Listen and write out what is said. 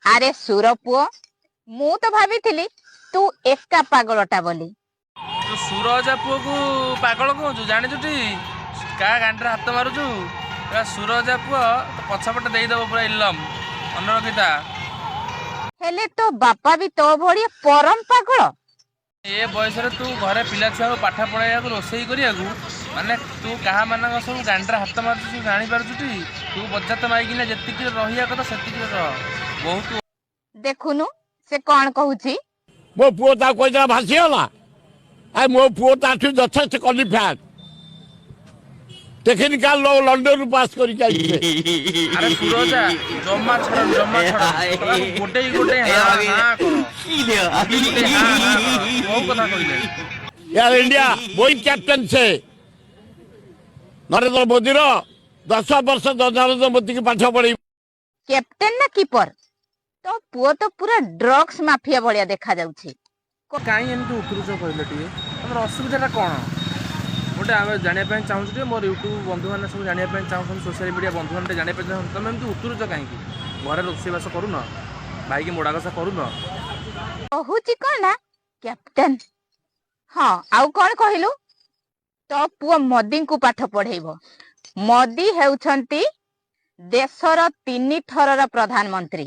अरे सुर पुओ मु तो भाभी तू एका पागलटा बोली। तू सूरजा पुओ को पागल कहूँ जानी टी क्या गांडे हाथ मारुचु सूरजा पुओ तो पछपटे देदेव पूरा इलम मन रखिता। हेले तो बापा भी तो भड़ी परम पागल। ए बयस तू घरे पिला छुआ पाठ पढ़ाइया रोसई करिया माने तू कहा मान सब गांडे हाथ मारुचु जानी पारुचु टी तू बजात माइकिना जेतिक रहिया कथा सेतिक रह बहुत। देखुनु से कौन कहूची मो पुओ ता कोइदा भासीला आ मो पुओ ताठु यथेष्ट क्वालिफाइड टेक्निकल लंडन पास करी जाइछे। अरे सूरजा जम्मा छड़ गोटे गोटे हां कथा कइले यार इंडिया वही कैप्टन से नरेंद्र मोदी रो 10 वर्ष नरेंद्र मोदी की पाठ पढ़ी। कैप्टन ना कीपर तो पुओ तो पूरा ड्रग्स माफिया भलिया देखा जाउची। कहीं एमती उतरुच कहले टी तमर असुविधा कौन गोटे आम जानापी चाहूँ मोर यूट्यूब बंधु मैंने सब जानापी चाहूँ सोशल मीडिया बंधु मैंने जानापी चाहूँ तुम एमती उतरुच कहीं घरे रोषेईबास करूँ भाई की मोड़ा कषा करूँ कहूची कौन ना कैप्टन। हाँ आउ कौन कहलु तो पुओ मोदी को पाठ पढ़ेइबो। मोदी हेउछंती देशर 3 थरर प्रधानमंत्री।